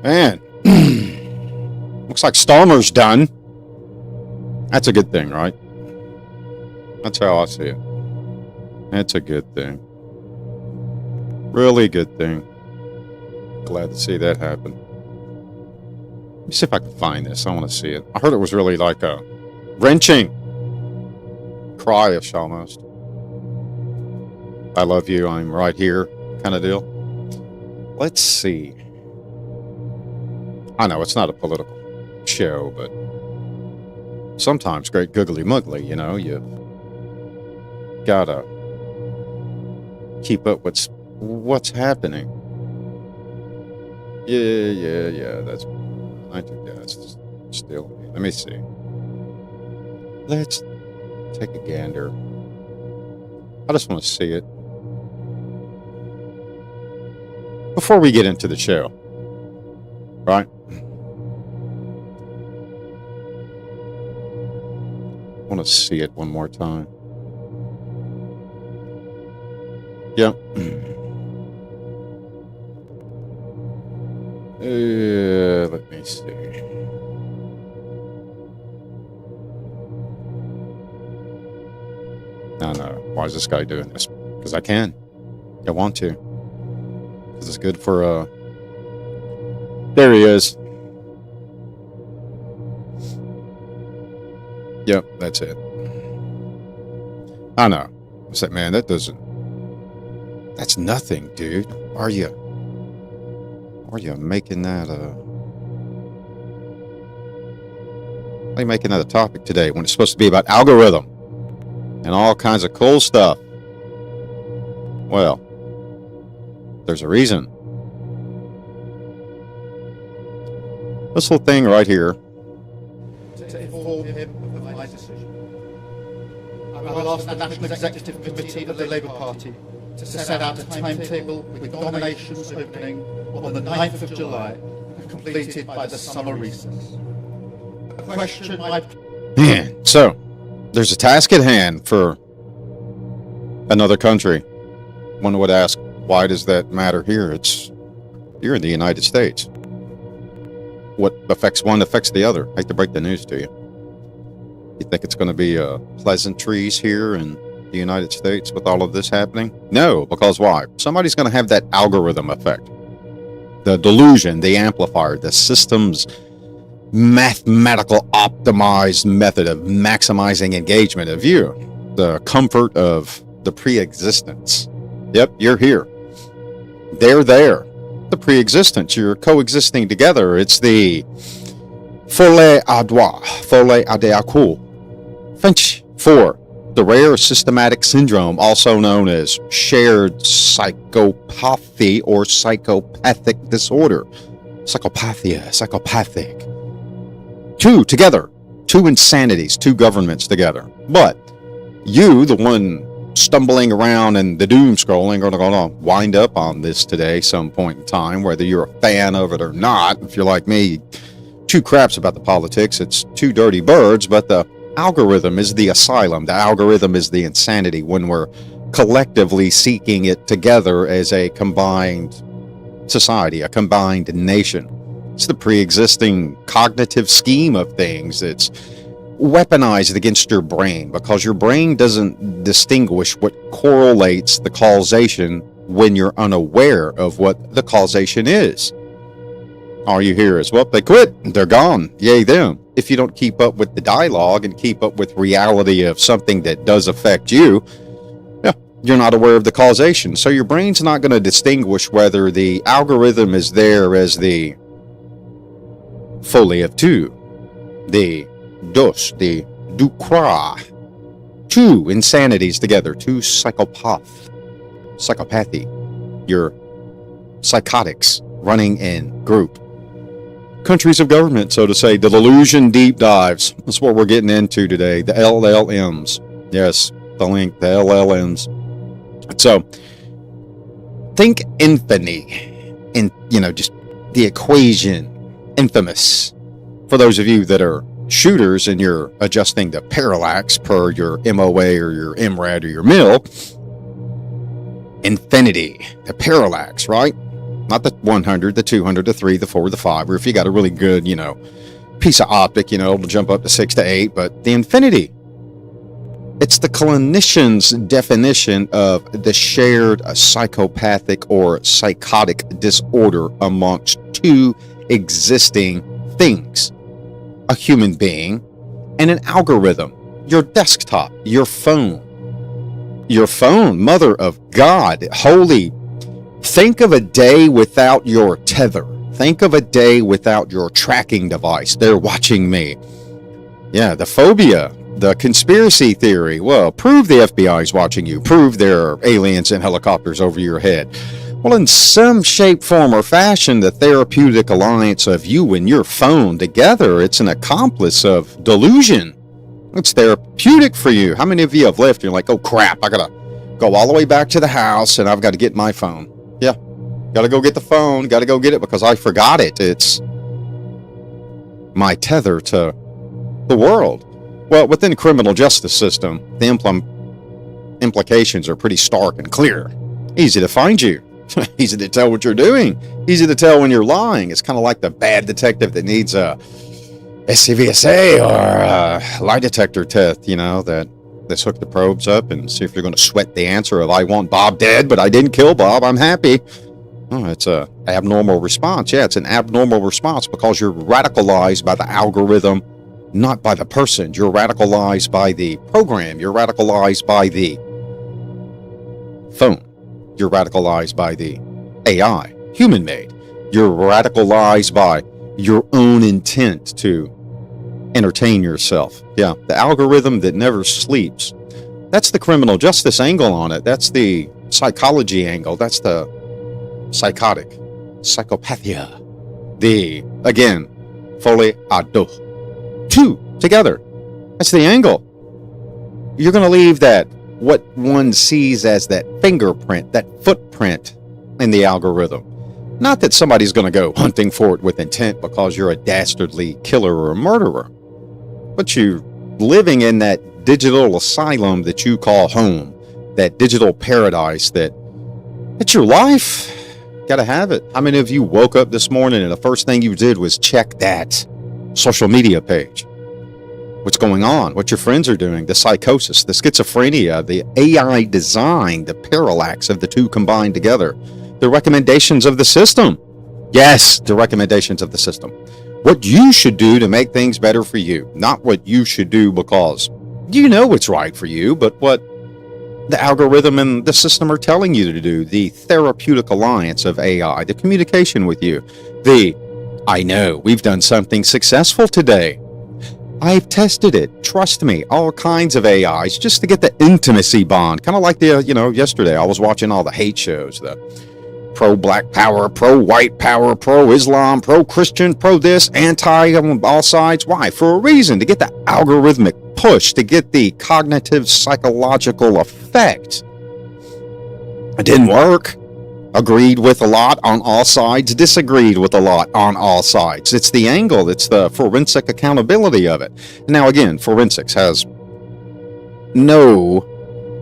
Man, looks like Starmer's done. That's a good thing, right? That's how I see it. It's a good thing. Really good thing. Glad to see that happen. Let me see if I can find this. I want to see it. I heard it was really like a wrenching, cry-ish almost. I love you, I'm right here kind of deal. Let's see. I know it's not a political show, but sometimes great googly muggly, you know, you gotta keep up with what's happening. Yeah, that's, I think that's still, let me see. Let's take a gander. I just want to see it before we get into the show, right? I want to see it one more time. Yeah. Let me see. No. Why is this guy doing this? Because I can. I want to. Because it's good for, there he is. Yep, that's it. I know. I said, man, that's nothing, dude. Are you making that why are you making that a topic today when it's supposed to be about algorithm and all kinds of cool stuff? Well, there's a reason. This little thing right here. To inform him of my decision, I will ask the National Executive Committee of the Labour Party to set out a timetable with nominations opening on the 9th of July and completed by the summer recess. A question Man, so there's a task at hand for another country. One would ask, why does that matter here? You're in the United States. What affects one affects the other. I hate to break the news to you. You think it's going to be pleasantries here in the United States with all of this happening? No, because why? Somebody's going to have that algorithm effect. The delusion, the amplifier, the system's mathematical optimized method of maximizing engagement of you. The comfort of the pre-existence. Yep, you're here. They're there. The pre-existence, you're coexisting together. It's the folie à deux, folie à deux, French for the rare systematic syndrome, also known as shared psychopathy or psychopathic disorder. Psychopathia, psychopathic. Two together, two insanities, two governments together. But you, the one stumbling around and the doom scrolling, are going to wind up on this today some point in time, whether you're a fan of it or not. If you're like me, two craps about the politics, it's two dirty birds, but the algorithm is the asylum. The algorithm is the insanity when we're collectively seeking it together as a combined society, a combined nation. It's the pre-existing cognitive scheme of things that's weaponized against your brain, because your brain doesn't distinguish what correlates the causation when you're unaware of what the causation is. All you hear is, well, they quit, they're gone, yay them. If you don't keep up with the dialogue and keep up with reality of something that does affect you, you're not aware of the causation. So your brain's not going to distinguish whether the algorithm is there as the folie of two, the dos, the du croix, two insanities together, two psychopathy, your psychotics running in group. Countries of government, so to say, the delusion deep dives. That's what we're getting into today, the LLMs. Yes, the link, the LLMs. So, think infamy, in, just the equation, infamous. For those of you that are shooters and you're adjusting the parallax per your MOA or your MRAD or your MIL, infinity, the parallax, right? Not the 100, the 200, the 3, the 4, the 5, or if you got a really good, piece of optic, it'll jump up to 6 to 8, but the infinity. It's the clinician's definition of the shared psychopathic or psychotic disorder amongst two existing things: a human being and an algorithm. Your desktop, your phone, mother of God, holy. Think of a day without your tether. Think of a day without your tracking device. They're watching me. Yeah, the phobia, the conspiracy theory. Well, prove the FBI's watching you. Prove there are aliens and helicopters over your head. Well, in some shape, form, or fashion, the therapeutic alliance of you and your phone together, it's an accomplice of delusion. It's therapeutic for you. How many of you have left? You're like, oh crap, I gotta go all the way back to the house and I've got to get my phone. Yeah, gotta go get the phone, gotta go get it because I forgot it. It's my tether to the world. Well, within the criminal justice system, the implications are pretty stark and clear. Easy to find you. Easy to tell what you're doing. Easy to tell when you're lying. It's kind of like the bad detective that needs a SCVSA or a lie detector test, that let's hook the probes up and see if you're going to sweat the answer of I want Bob dead, but I didn't kill Bob. I'm happy. Oh, it's a abnormal response. Yeah, it's an abnormal response because you're radicalized by the algorithm, not by the person. You're radicalized by the program. You're radicalized by the phone. You're radicalized by the AI, human-made. You're radicalized by your own intent to entertain yourself. Yeah, the algorithm that never sleeps. That's the criminal justice angle on it. That's the psychology angle. That's the psychotic, psychopathia. The, again, folie à deux. Two together. That's the angle. You're going to leave that, what one sees as that fingerprint, that footprint in the algorithm. Not that somebody's going to go hunting for it with intent because you're a dastardly killer or a murderer, but you're living in that digital asylum that you call home, that digital paradise it's your life. Got to have it. How many of you woke up this morning and the first thing you did was check that social media page? What's going on? What your friends are doing? The psychosis, the schizophrenia, the AI design, the parallax of the two combined together. The recommendations of the system. Yes, the recommendations of the system. What you should do to make things better for you. Not what you should do because you know what's right for you, but what the algorithm and the system are telling you to do. The therapeutic alliance of AI, the communication with you. I know, we've done something successful today. I've tested it. Trust me, all kinds of AIs just to get the intimacy bond. Kind of like yesterday I was watching all the hate shows, the pro-black power, pro-white power, pro-Islam, pro-Christian, pro-this, anti on all sides. Why? For a reason, to get the algorithmic push, to get the cognitive psychological effect. It didn't work. Agreed with a lot on all sides, disagreed with a lot on all sides. It's the angle, it's the forensic accountability of it. Now again, forensics has no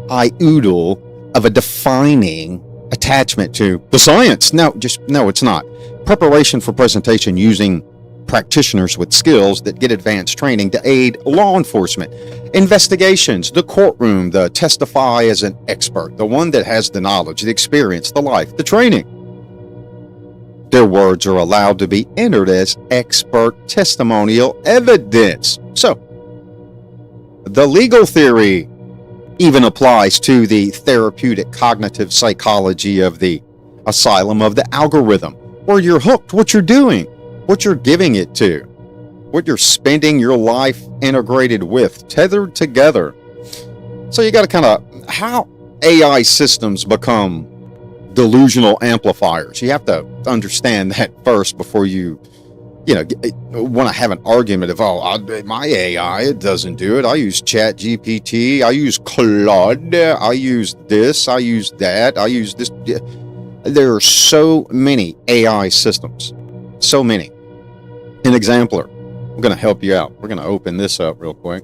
iota of a defining attachment to the science. No, it's not. Preparation for presentation using practitioners with skills that get advanced training to aid law enforcement. Investigations, the courtroom, the testify as an expert, the one that has the knowledge, the experience, the life, the training. Their words are allowed to be entered as expert testimonial evidence. So, the legal theory even applies to the therapeutic cognitive psychology of the asylum of the algorithm, where you're hooked, what you're doing, what you're giving it to, what you're spending your life integrated with, tethered together. So you got to kind of, how AI systems become delusional amplifiers. You have to understand that first before you want to have an argument of, my AI, it doesn't do it. I use ChatGPT, I use Claude, I use this, I use that, I use this. There are so many AI systems, so many. An exemplar. I'm going to help you out. We're going to open this up real quick.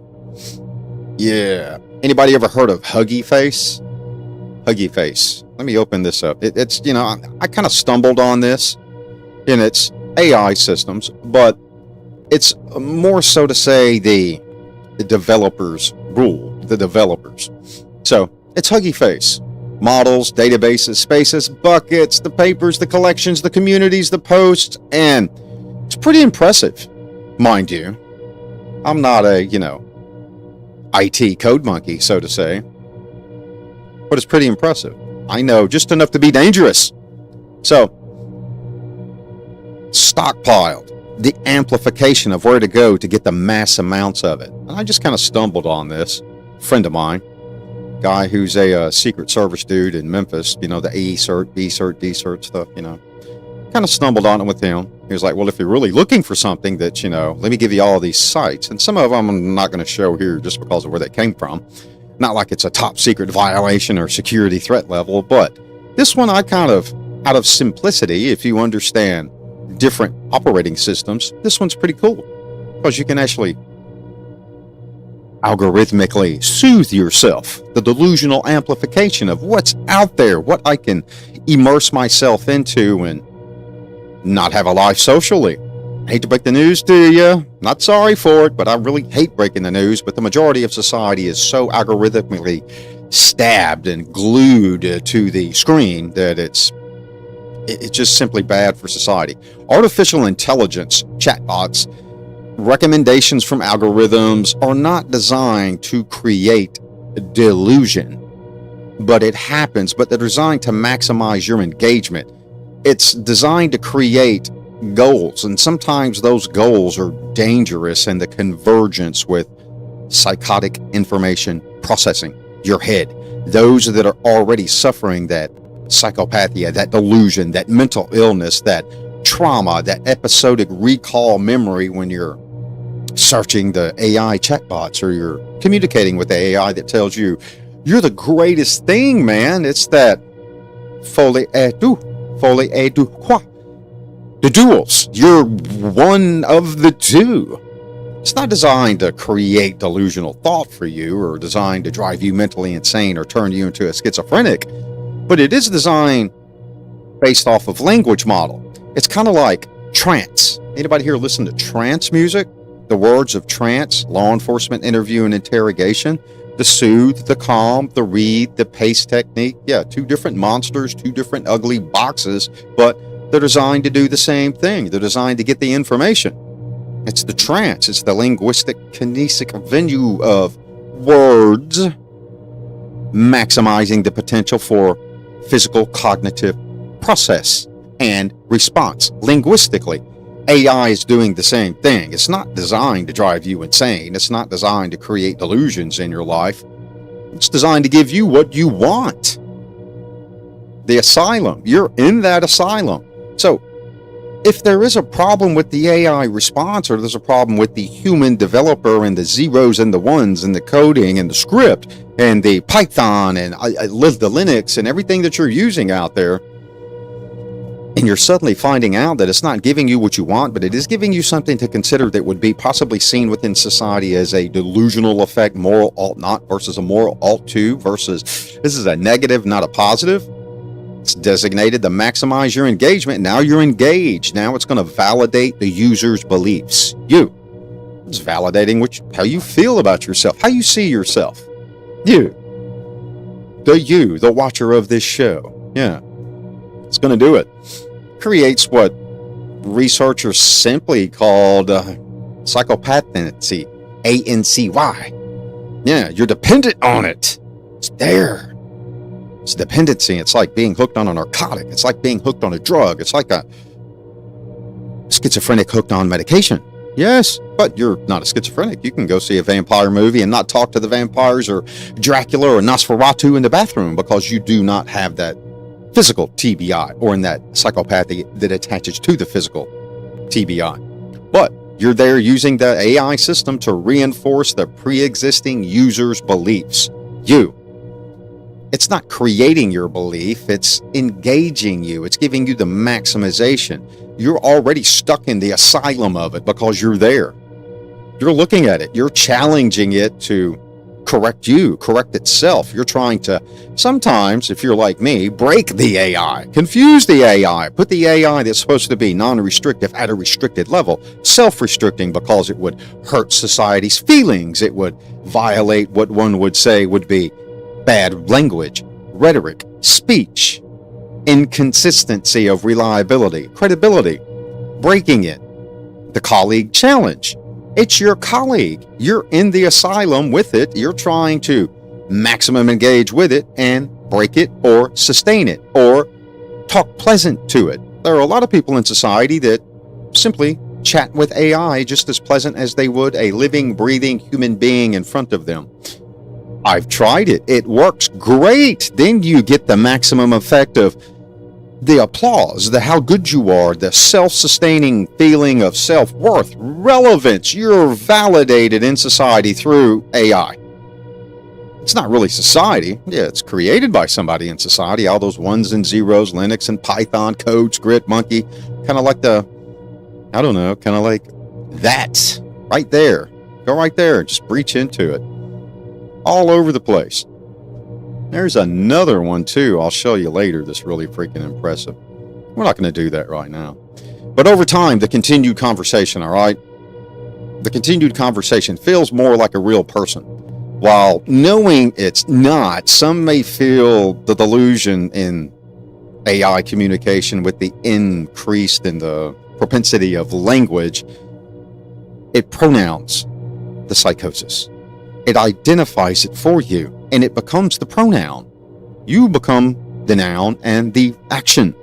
Yeah. Anybody ever heard of Huggy Face? Huggy Face. let me open this up. It's, you know, I kind of stumbled on this in its AI systems, but it's more so to say the developers rule, the developers. So it's Huggy Face. Models, databases, spaces, buckets, the papers, the collections, the communities, the posts, and it's pretty impressive, mind you. I'm not a, you know, IT code monkey, so to say, but it's pretty impressive. I know just enough to be dangerous. So, stockpiled, the amplification of where to go to get the mass amounts of it. And I just kind of stumbled on this. A friend of mine, guy who's a Secret Service dude in Memphis, you know, the A cert, B cert, D cert stuff, you know, kind of stumbled on it with him. He was like, well, if you're really looking for something that, you know, let me give you all these sites. And some of them I'm not going to show here just because of where they came from. Not like it's a top secret violation or security threat level, but this one I kind of, out of simplicity, if you understand different operating systems, this one's pretty cool because you can actually algorithmically soothe yourself, the delusional amplification of what's out there, what I can immerse myself into and not have a life socially. I hate to break the news to you, not sorry for it, but I really hate breaking the news, but the majority of society is so algorithmically stabbed and glued to the screen that it's just simply bad for society. Artificial intelligence, chatbots, recommendations from algorithms are not designed to create delusion, but it happens, but they're designed to maximize your engagement. It's designed to create goals, and sometimes those goals are dangerous in the convergence with psychotic information processing, your head. Those that are already suffering that psychopathia, that delusion, that mental illness, that trauma, that episodic recall memory when you're searching the AI chatbots or you're communicating with the AI that tells you, you're the greatest thing, man. It's that folie à deux quoi. The duels. You're one of the two. It's not designed to create delusional thought for you or designed to drive you mentally insane or turn you into a schizophrenic, but it is designed based off of language model. It's kind of like trance. Anybody here listen to trance music? The words of trance, law enforcement interview and interrogation, the soothe, the calm, the read, the pace technique. Yeah, two different monsters, two different ugly boxes, but they're designed to do the same thing. They're designed to get the information. It's the trance. It's the linguistic kinesic venue of words, maximizing the potential for physical cognitive process and response. Linguistically, AI is doing the same thing. It's not designed to drive you insane. It's not designed to create delusions in your life. It's designed to give you what you want. The asylum. You're in that asylum. So, if there is a problem with the AI response, or there's a problem with the human developer and the zeros and the ones and the coding and the script and the Python and the Linux and everything that you're using out there, and you're suddenly finding out that it's not giving you what you want, but it is giving you something to consider that would be possibly seen within society as a delusional effect, moral alt not versus a moral alt 2 versus this is a negative, not a positive. It's designated to maximize your engagement. Now you're engaged. Now it's going to validate the user's beliefs. It's validating how you feel about yourself, how you see yourself. You, the watcher of this show. Yeah, it's going to do it. Creates what researchers simply called psychopathy, ANCY. Yeah, you're dependent on it. It's there. It's dependency. It's like being hooked on a narcotic. It's like being hooked on a drug. It's like a schizophrenic hooked on medication. Yes, but you're not a schizophrenic. You can go see a vampire movie and not talk to the vampires or Dracula or Nosferatu in the bathroom because you do not have that physical TBI or in that psychopathy that attaches to the physical TBI. But you're there using the AI system to reinforce the pre-existing user's beliefs. It's not creating your belief, it's engaging you. It's giving you the maximization. You're already stuck in the asylum of it because you're there. You're looking at it. You're challenging it to correct you, correct itself. You're trying to, sometimes, if you're like me, break the AI, confuse the AI, put the AI that's supposed to be non-restrictive at a restricted level, self-restricting because it would hurt society's feelings. It would violate what one would say would be bad language, rhetoric, speech, inconsistency of reliability, credibility, breaking it. The colleague challenge. It's your colleague. You're in the asylum with it. You're trying to maximum engage with it and break it or sustain it or talk pleasant to it. There are a lot of people in society that simply chat with AI just as pleasant as they would a living, breathing human being in front of them. I've tried it. It works great. Then you get the maximum effect of the applause, the how good you are, the self-sustaining feeling of self-worth, relevance. You're validated in society through AI. It's not really society. Yeah, it's created by somebody in society. All those ones and zeros, Linux and Python, code, script, monkey, kind of like the, I don't know, kind of like that right there. Go right there. Just breach into it. All over the place. There's another one too. I'll show you later that's really freaking impressive. We're not going to do that right now. But over time, the continued conversation, all right? The continued conversation feels more like a real person. While knowing it's not, some may feel the delusion in AI communication with the increased in the propensity of language. It pronouns the psychosis. It identifies it for you, and it becomes the pronoun. You become the noun and the action.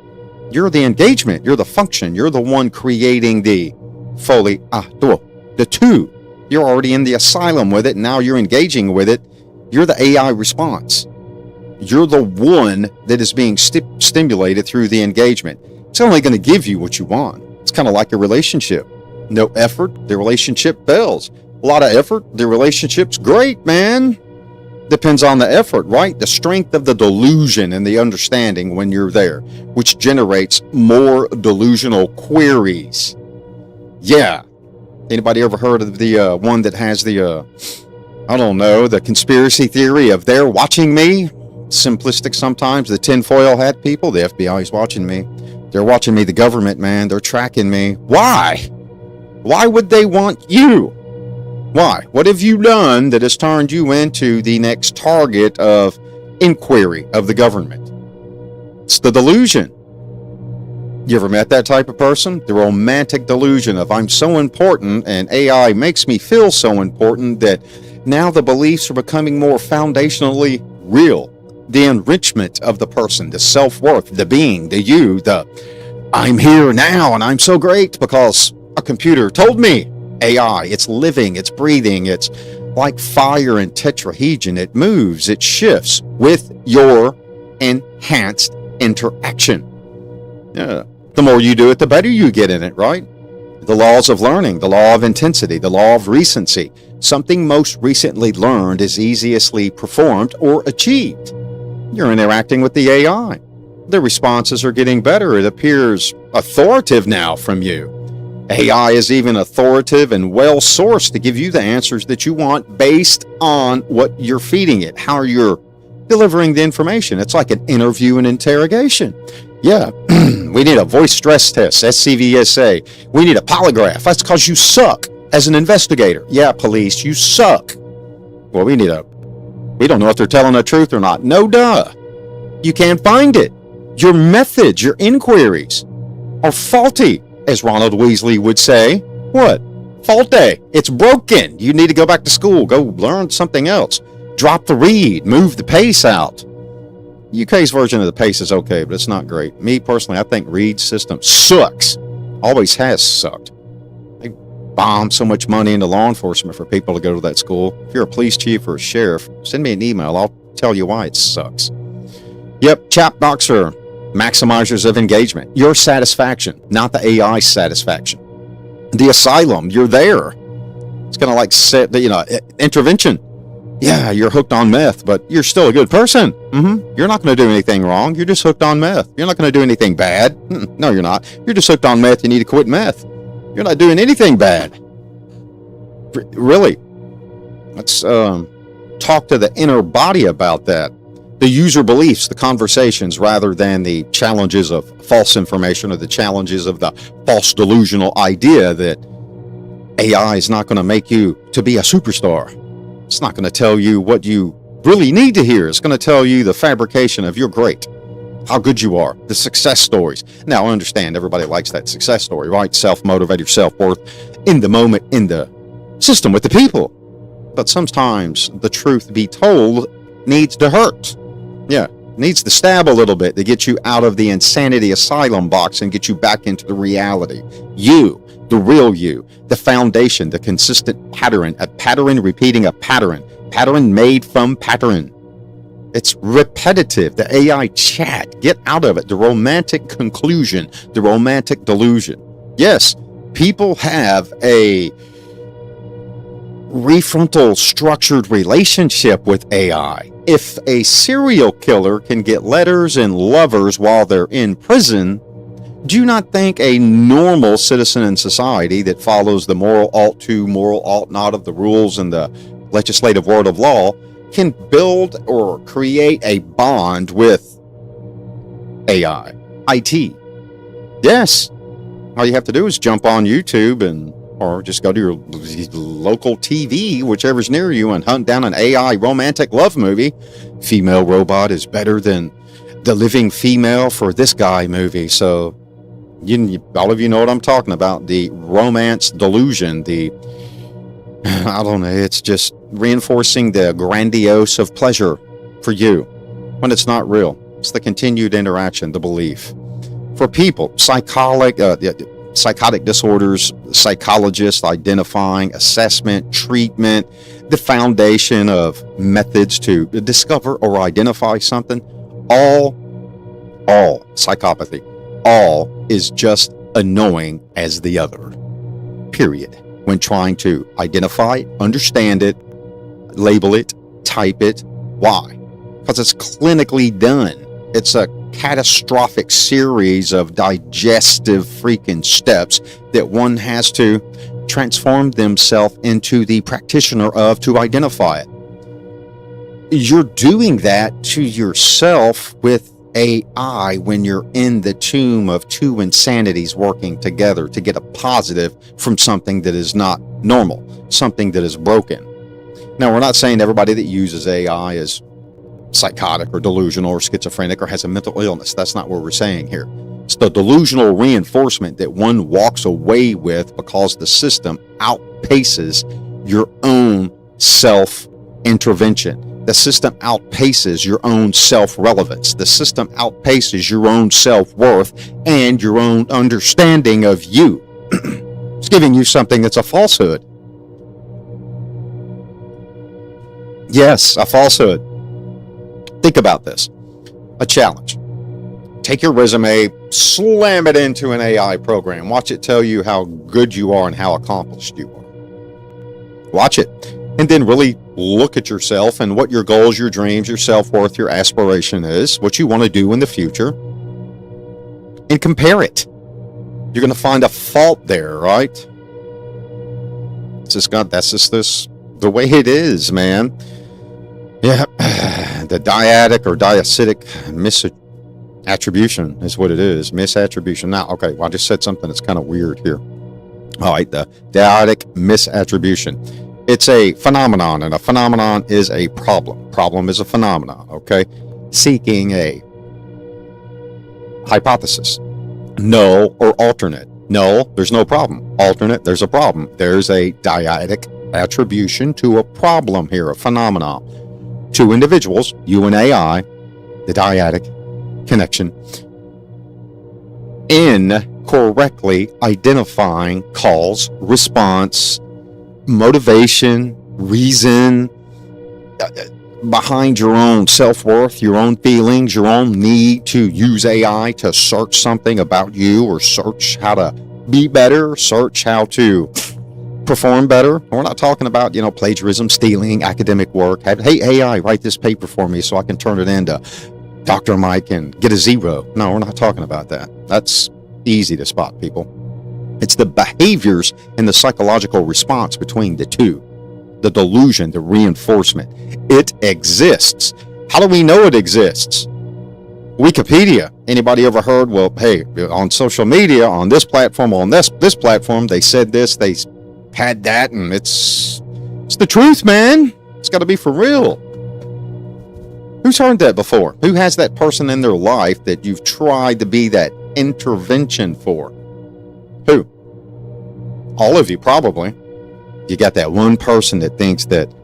You're the engagement. You're the function. You're the one creating the the two. You're already in the asylum with it. Now you're engaging with it. You're the AI response. You're the one that is being stimulated through the engagement. It's only going to give you what you want. It's kind of like a relationship. No effort, the relationship fails. A lot of effort, the relationship's great, man. Depends on the effort, right? The strength of the delusion and the understanding when you're there, which generates more delusional queries. Yeah. Anybody ever heard of the one that has the, I don't know, the conspiracy theory of they're watching me? Simplistic sometimes. The tinfoil hat people, the FBI is watching me. They're watching me, the government, man. They're tracking me. Why? Why would they want you? Why? What have you done that has turned you into the next target of inquiry of the government? It's the delusion. You ever met that type of person? The romantic delusion of I'm so important and AI makes me feel so important that now the beliefs are becoming more foundationally real. The enrichment of the person, the self-worth, the being, the you, the I'm here now and I'm so great because a computer told me. AI, it's living, it's breathing, it's like fire and tetrahedron. It moves, it shifts with your enhanced interaction. Yeah. The more you do it, the better you get in it, right? The laws of learning, the law of intensity, the law of recency. Something most recently learned is easiestly performed or achieved. You're interacting with the AI. The responses are getting better. It appears authoritative now from you. AI is even authoritative and well-sourced to give you the answers that you want based on what you're feeding it, how you're delivering the information. It's like an interview and interrogation. Yeah, we need a voice stress test, SCVSA. We need a polygraph. That's because you suck as an investigator. Yeah, police, you suck. Well, we don't know if they're telling the truth or not. No, duh. You can't find it. Your methods, your inquiries are faulty. As Ronald Weasley would say, what? Faulty. It's broken. You need to go back to school. Go learn something else. Drop the read. Move the pace out. UK's version of the pace is okay, but it's not great. Me personally, I think Reed's system sucks. Always has sucked. They bomb so much money into law enforcement for people to go to that school. If you're a police chief or a sheriff, send me an email. I'll tell you why it sucks. Yep, chatbots are maximizers of engagement. Your satisfaction, not the AI satisfaction. The asylum, you're there. It's kind of like intervention. Yeah, you're hooked on meth, but you're still a good person. You're not going to do anything wrong. You're just hooked on meth. You're not going to do anything bad. No, you're not. You're just hooked on meth. You need to quit meth. You're not doing anything bad. Really. Let's talk to the inner body about that. The user beliefs, the conversations, rather than the challenges of false information or the challenges of the false delusional idea that AI is not going to make you to be a superstar. It's not going to tell you what you really need to hear. It's going to tell you the fabrication of you're great, how good you are, the success stories. Now, I understand everybody likes that success story, right? Self-motivated, self-worth in the moment, in the system with the people. But sometimes the truth be told needs to hurt. Yeah, needs to stab a little bit to get you out of the insanity asylum box and get you back into the reality. You, the real you, the foundation, the consistent pattern, a pattern repeating a pattern made from pattern. It's repetitive. The AI chat, get out of it. The romantic conclusion, the romantic delusion. Yes, people have a refrontal structured relationship with AI. If a serial killer can get letters and lovers while they're in prison, do you not think a normal citizen in society that follows the moral ought to, moral ought not of the rules and the legislative word of law can build or create a bond with AI, IT? Yes. All you have to do is jump on YouTube or just go to your local TV, whichever's near you, and hunt down an AI romantic love movie. Female robot is better than the living female for this guy movie. So all of you know what I'm talking about. The romance delusion, I don't know, it's just reinforcing the grandiose of pleasure for you when it's not real. It's the continued interaction, the belief. For people, psychotic disorders, psychologists identifying, assessment, treatment, the foundation of methods to discover or identify something, all psychopathy, all is just annoying as the other, period. When trying to identify, understand it, label it, type it. Why? Because it's clinically done. It's a catastrophic series of digestive freaking steps that one has to transform themselves into the practitioner of to identify it. You're doing that to yourself with AI when you're in the tomb of two insanities working together to get a positive from something that is not normal, something that is broken. Now, we're not saying everybody that uses AI is psychotic or delusional or schizophrenic or has a mental illness. That's not what we're saying here. It's the delusional reinforcement that one walks away with because the system outpaces your own self-intervention. The system outpaces your own self-relevance. The system outpaces your own self-worth and your own understanding of you. It's giving you something that's a falsehood. Yes, a falsehood. Think about this. A challenge. Take your resume, slam it into an AI program. Watch it tell you how good you are and how accomplished you are. Watch it. And then really look at yourself and what your goals, your dreams, your self-worth, your aspiration is, what you want to do in the future, and compare it. You're going to find a fault there, right? It's just that's just the way it is, man. Yeah, the dyadic or diacitic misattribution is what it is. Misattribution. Now, okay, well, I just said something that's kind of weird here. All right, the dyadic misattribution. It's a phenomenon, and a phenomenon is a problem. Problem is a phenomenon, okay? Seeking a hypothesis. Null or alternate. Null, there's no problem. Alternate, there's a problem. There's a dyadic attribution to a problem here, a phenomenon. Two individuals, you and AI, the dyadic connection, in correctly identifying cause, response, motivation, reason behind your own self-worth, your own feelings, your own need to use AI to search something about you, or search how to be better, search how to perform better. We're not talking about, plagiarism, stealing, academic work. Hey, AI, write this paper for me so I can turn it into Dr. Mike and get a 0. No, we're not talking about that. That's easy to spot, people. It's the behaviors and the psychological response between the two. the delusion, the reinforcement. It exists. How do we know it exists? Wikipedia. Anybody ever heard, well, hey, on social media, on this platform, on this platform, they said this, they had that, and it's the truth, man. It's got to be for real. Who's heard that before? Who has that person in their life that you've tried to be that intervention for? Who? All of you, probably. You got that one person that thinks that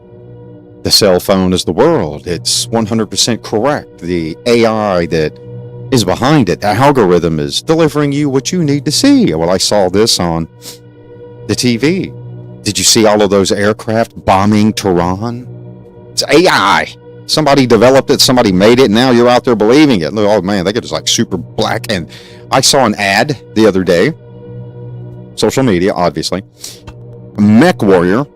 the cell phone is the world. It's 100% correct. The AI that is behind it, the algorithm is delivering you what you need to see. Well, I saw this on the TV. Did you see all of those aircraft bombing Tehran? It's AI. Somebody developed it, somebody made it, and now you're out there believing it. Oh man, they get just like super black. And I saw an ad the other day, social media, obviously. Mech warrior,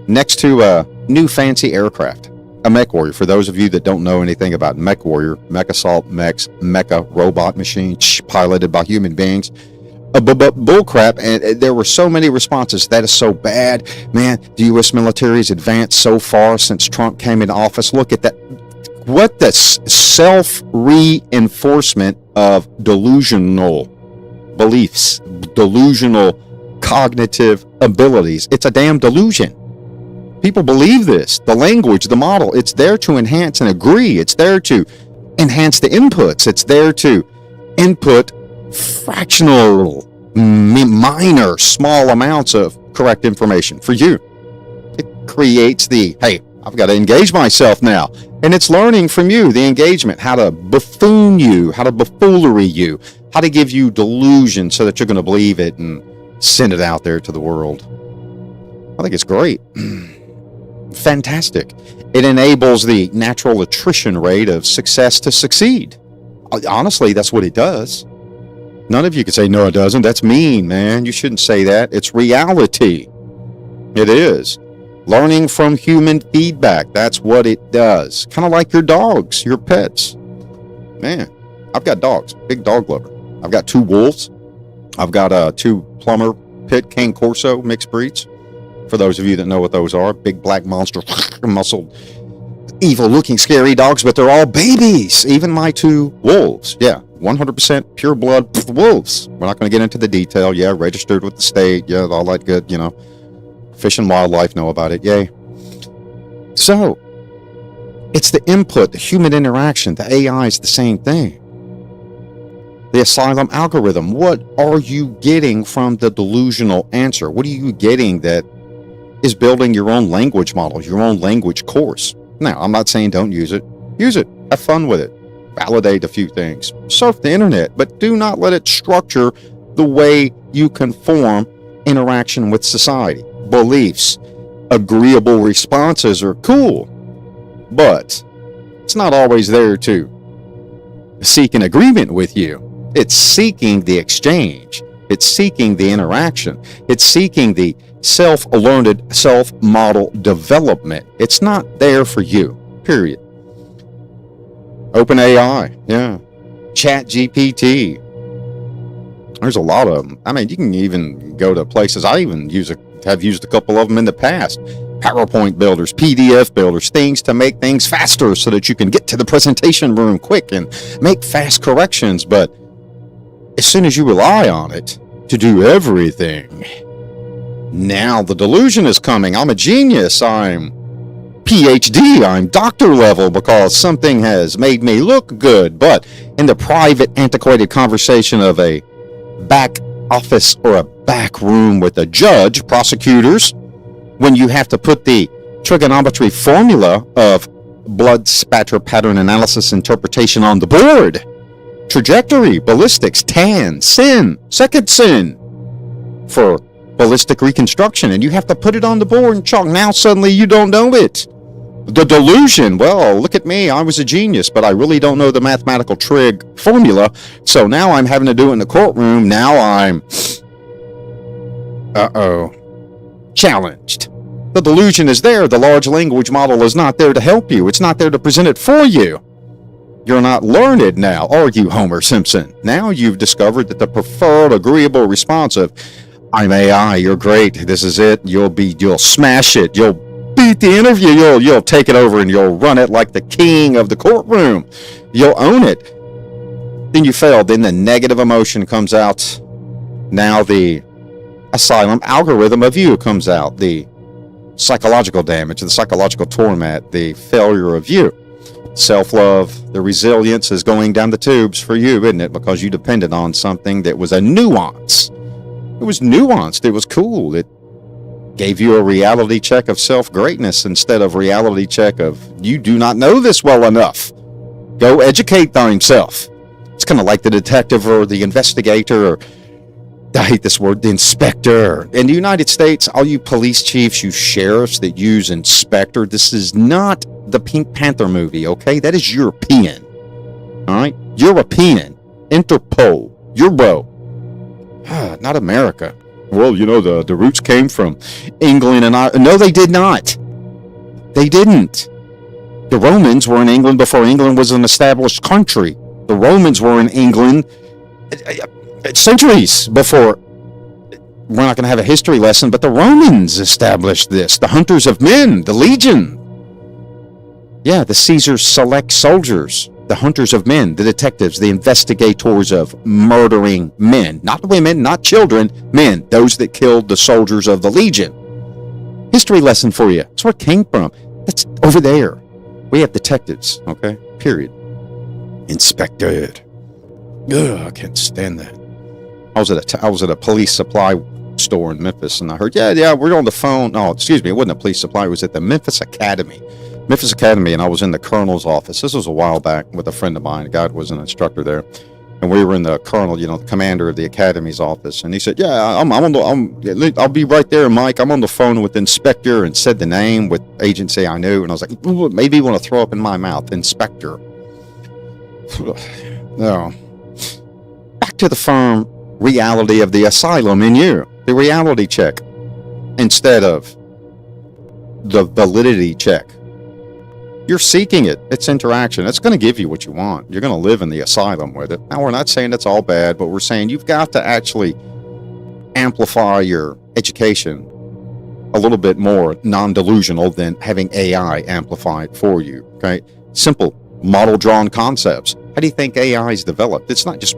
next to a new fancy aircraft. A mech warrior. For those of you that don't know anything about mech warrior, mech assault mechs, mecha robot machine piloted by human beings. Bullcrap, and there were so many responses. That is so bad, man. The U.S. military has advanced so far since Trump came into office. Look at that. What the self-reinforcement of delusional beliefs, delusional cognitive abilities. It's a damn delusion. People believe this. The language, the model, it's there to enhance and agree. It's there to enhance the inputs. It's there to input fractional, minor, small amounts of correct information for you. It creates the, hey, I've got to engage myself now. And it's learning from you, the engagement, how to buffoon you, how to buffoonery you, how to give you delusion so that you're going to believe it and send it out there to the world. I think it's great. Fantastic. It enables the natural attrition rate of success to succeed. Honestly, that's what it does. None of you can say, no, it doesn't. That's mean, man. You shouldn't say that. It's reality. It is. Learning from human feedback. That's what it does. Kind of like your dogs, your pets. Man, I've got dogs. Big dog lover. I've got 2 wolves. I've got 2 Plummer Pit Cane Corso mixed breeds. For those of you that know what those are. Big black monster, muscled, evil-looking, scary dogs, but they're all babies. Even my 2 wolves. Yeah. 100% pure blood wolves. We're not going to get into the detail. Yeah, registered with the state. Yeah, all that good, Fish and wildlife know about it. Yay. So, it's the input, the human interaction. The AI is the same thing. The Asylum algorithm. What are you getting from the delusional answer? What are you getting that is building your own language model, your own language course? Now, I'm not saying don't use it. Use it. Have fun with it. Validate a few things. Surf the internet, but do not let it structure the way you conform interaction with society. Beliefs, agreeable responses are cool, but it's not always there to seek an agreement with you. It's seeking the exchange. It's seeking the interaction. It's seeking the self-learned, self-model development. It's not there for you, period. OpenAI, yeah. ChatGPT. There's a lot of them. I mean, you can even go to places. I even have used a couple of them in the past. PowerPoint builders, PDF builders, things to make things faster so that you can get to the presentation room quick and make fast corrections. But as soon as you rely on it to do everything, now the delusion is coming. I'm a genius. I'm PhD, I'm doctor level because something has made me look good. But in the private, antiquated conversation of a back office or a back room with a judge, prosecutors, when you have to put the trigonometry formula of blood spatter pattern analysis interpretation on the board, trajectory, ballistics, tan, sin, second sin for ballistic reconstruction, and you have to put it on the board and chalk. Now suddenly you don't know it. The delusion, well, look at me, I was a genius, but I really don't know the mathematical trig formula, so now I'm having to do it in the courtroom. Now I'm, challenged. The delusion is there. The large language model is not there to help you. It's not there to present it for you. You're not learned now, are you, Homer Simpson? Now you've discovered that the preferred agreeable response of, I'm AI. You're great. This is it. You'll smash it. You'll beat the interview. You'll take it over and you'll run it like the king of the courtroom. You'll own it. Then you fail. Then the negative emotion comes out. Now the Asylum algorithm of you comes out. The psychological damage, the psychological torment, the failure of you. Self-love, the resilience is going down the tubes for you, isn't it? Because you depended on something that was a nuance. It was nuanced. It was cool. It gave you a reality check of self-greatness instead of reality check of you do not know this well enough. Go educate thyself. It's kind of like the detective or the investigator, or I hate this word, the inspector. In the United States, all you police chiefs, you sheriffs that use inspector, this is not the Pink Panther movie, okay? That is European. All right? European. Interpol. Euro. Not America. Well, the roots came from England and Ireland. No, they did not. They didn't. The Romans were in England before England was an established country. The Romans were in England centuries before. We're not going to have a history lesson, but the Romans established this. The hunters of men, the legion. Yeah, the Caesars select soldiers, the hunters of men, the detectives, the investigators of murdering men. Not women, not children, men. Those that killed the soldiers of the legion. History lesson for you. That's where it came from. That's over there. We have detectives, okay? Period. Inspected. Ugh, I can't stand that. I was at a police supply store in Memphis, and I heard, yeah, we're on the phone. No, excuse me, it wasn't a police supply. It was at the Memphis Academy, and I was in the colonel's office. This was a while back with a friend of mine. A guy was an instructor there, and we were in the colonel, the commander of the academy's office, and he said, yeah, I'll be right there, Mike. I'm on the phone with inspector, and said the name with agency I knew, and I was like, maybe you want to throw up in my mouth, inspector. No. Back to the firm reality of the asylum in you, the reality check, instead of the validity check. You're seeking it. It's interaction. It's going to give you what you want. You're going to live in the asylum with it. Now, we're not saying it's all bad, but we're saying you've got to actually amplify your education a little bit more non-delusional than having AI amplify it for you. Okay? Simple model-drawn concepts. How do you think AI is developed? It's not just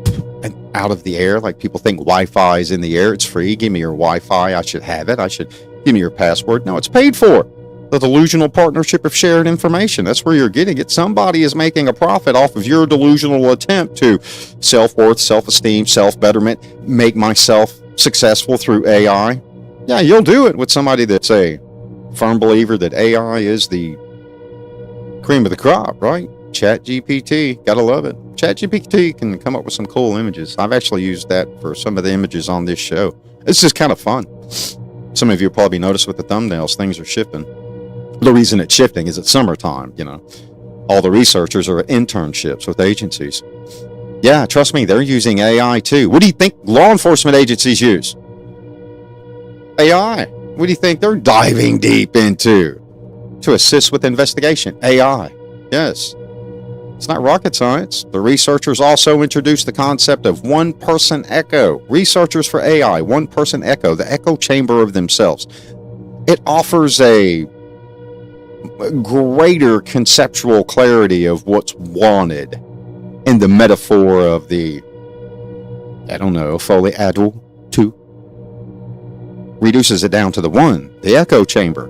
out of the air like people think Wi-Fi is in the air. It's free. Give me your Wi-Fi. I should have it. Give me your password. No, it's paid for. The delusional partnership of shared information. That's where you're getting it. Somebody is making a profit off of your delusional attempt to self-worth, self-esteem, self-betterment, make myself successful through AI. Yeah, you'll do it with somebody that's a firm believer that AI is the cream of the crop, right? ChatGPT, gotta love it. ChatGPT can come up with some cool images. I've actually used that for some of the images on this show. It's just kind of fun. Some of you probably noticed with the thumbnails, things are shifting. The reason it's shifting is it's summertime, All the researchers are at internships with agencies. Yeah, trust me, they're using AI too. What do you think law enforcement agencies use? AI. What do you think they're diving deep into to assist with investigation? AI. Yes. It's not rocket science. The researchers also introduced the concept of one-person echo. Researchers for AI, one-person echo, the echo chamber of themselves. It offers a greater conceptual clarity of what's wanted in the metaphor of the, Foley Adwell 2. Reduces it down to the one, the echo chamber.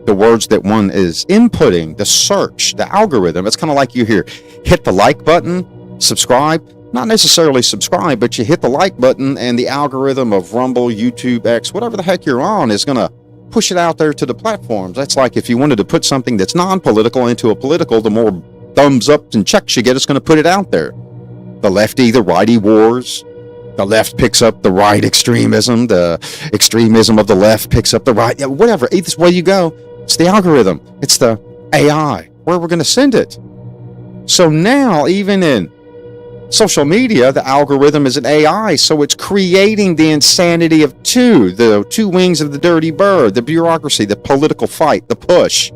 The words that one is inputting, the search, the algorithm. It's kind of like you hear, hit the like button, subscribe. Not necessarily subscribe, but you hit the like button and the algorithm of Rumble, YouTube, X, whatever the heck you're on is going to push it out there to the platforms. That's like if you wanted to put something that's non-political into a political, the more thumbs up and checks you get, it's going to put it out there. The lefty, the righty wars. The left picks up the right extremism. The extremism of the left picks up the right. Yeah, whatever. Either way you go, it's the algorithm. It's the AI. Where we're going to send it. So now, even in social media, the algorithm is an AI. So it's creating the insanity of the two wings of the dirty bird, the bureaucracy, the political fight, the push.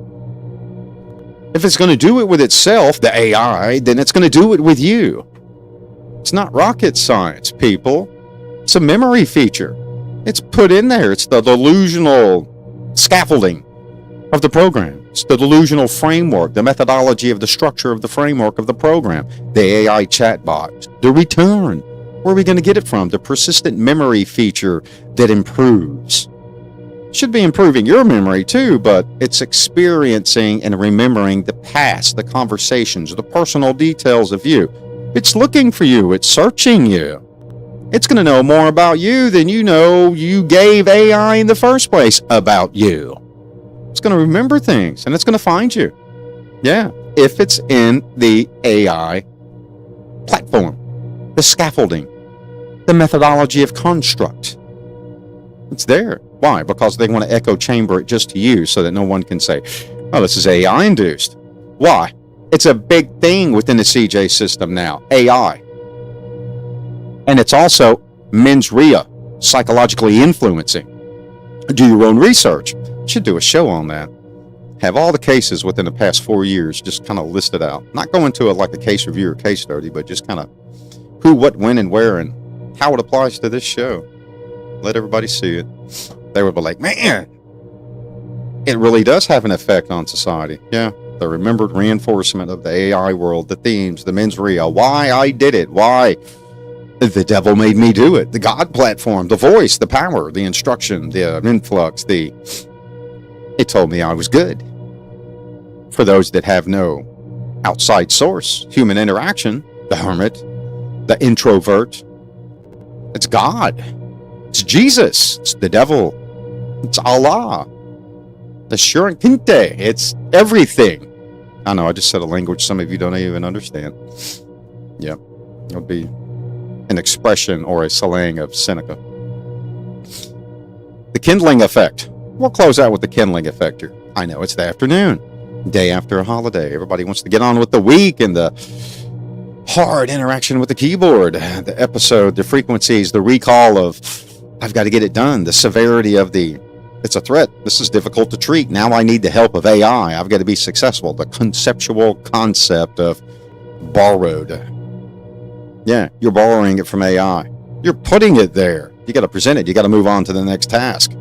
If it's going to do it with itself, the AI, then it's going to do it with you. It's not rocket science, people. It's a memory feature. It's put in there. It's the delusional scaffolding of the program. It's the delusional framework, the methodology of the structure of the framework of the program. The AI chatbot, the return. Where are we going to get it from? The persistent memory feature that improves. Should be improving your memory too, but it's experiencing and remembering the past, the conversations, the personal details of you. It's looking for you. It's searching you. It's going to know more about you than you know you gave AI in the first place about you. It's going to remember things, and it's going to find you. Yeah, if it's in the AI platform, the scaffolding, the methodology of construct. It's there. Why? Because they want to echo chamber it just to you so that no one can say, oh, this is AI induced. Why? It's a big thing within the CJ system now, AI. And it's also mens rea, psychologically influencing. Do your own research. Should do a show on that. Have all the cases within the past 4 years just kind of listed out. Not go into it like a case review or case study, but just kind of who, what, when, and where, and how it applies to this show. Let everybody see it. They would be like, man, it really does have an effect on society. Yeah, the remembered reinforcement of the AI world, the themes, the mens rea, why I did it, why the devil made me do it, the God platform, the voice, the power, the instruction, the influx, it told me I was good. For those that have no outside source, human interaction, the hermit, the introvert, it's God. It's Jesus. It's the devil. It's Allah. The Shurinkinte. It's everything. I know, I just said a language some of you don't even understand. Yep. It'll be an expression or a slang of Seneca. The kindling effect. We'll close out with the kindling effect here. I know it's the afternoon, day after a holiday. Everybody wants to get on with the week and the hard interaction with the keyboard, the episode, the frequencies, the recall of I've got to get it done, the severity of it's a threat. This is difficult to treat. Now I need the help of AI. I've got to be successful. The conceptual concept of borrowed. Yeah, you're borrowing it from AI. You're putting it there. You got to present it. You got to move on to the next task.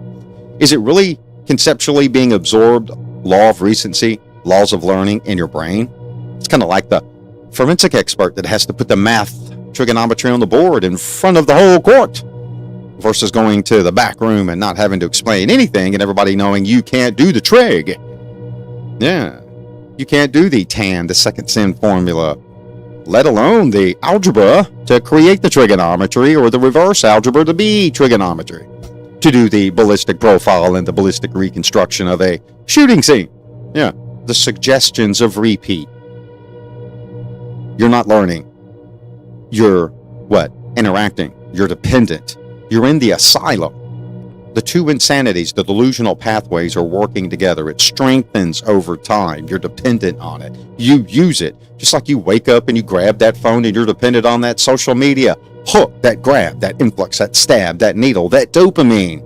Is it really conceptually being absorbed? Law of recency, laws of learning in your brain? It's kind of like the forensic expert that has to put the math trigonometry on the board in front of the whole court versus going to the back room and not having to explain anything and everybody knowing you can't do the trig. Yeah, you can't do the tan, the second sin formula, let alone the algebra to create the trigonometry or the reverse algebra to be trigonometry, to do the ballistic profile and the ballistic reconstruction of a shooting scene. Yeah, the suggestions of repeat. You're not learning. You're what? Interacting. You're dependent. You're in the asylum. The two insanities, the delusional pathways, are working together. It strengthens over time. You're dependent on it. You use it. Just like you wake up and you grab that phone and you're dependent on that social media hook, that grab, that influx, that stab, that needle, that dopamine.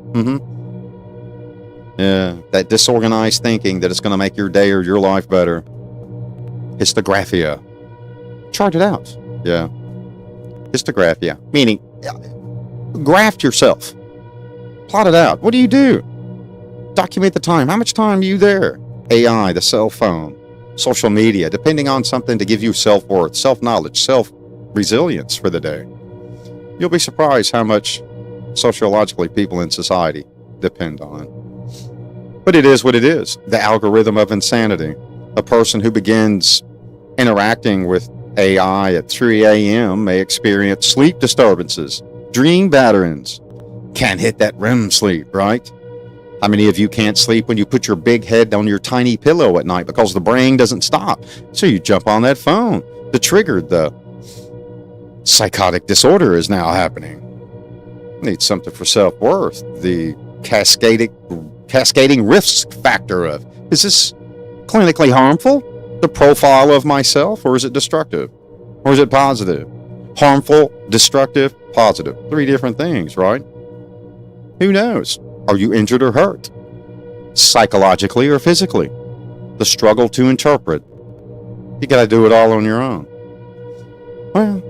Yeah, that disorganized thinking that it's going to make your day or your life better. Histographia. Chart it out. Yeah. Histographia. Meaning, graft yourself. Plot it out. What do you do? Document the time. How much time are you there? AI, the cell phone, social media, depending on something to give you self-worth, self-knowledge, self-resilience for the day. You'll be surprised how much sociologically people in society depend on it. But it is what it is. The algorithm of insanity. A person who begins interacting with AI at 3 a.m. may experience sleep disturbances, dream patterns, can't hit that REM sleep, right? How many of you can't sleep when you put your big head on your tiny pillow at night because the brain doesn't stop? So you jump on that phone. The psychotic disorder is now happening. Need something for self-worth. The cascading risk factor of, is this clinically harmful? The profile of myself, or is it destructive? Or is it positive? Harmful, destructive, positive. 3 different things, right? Who knows? Are you injured or hurt? Psychologically or physically? The struggle to interpret. You got to do it all on your own. Well,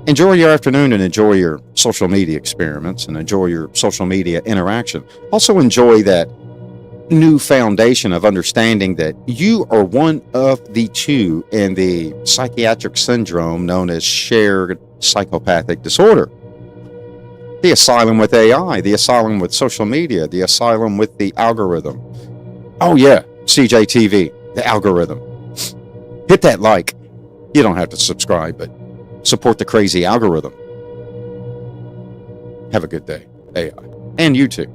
Enjoy your afternoon and enjoy your social media experiments and enjoy your social media interaction. Also enjoy that new foundation of understanding that you are one of the two in the psychiatric syndrome known as shared psychopathic disorder. The asylum with AI, the asylum with social media, the asylum with the algorithm. Oh yeah, CJTV, the algorithm. Hit that like. You don't have to subscribe, but support the crazy algorithm. Have a good day, AI. And you too.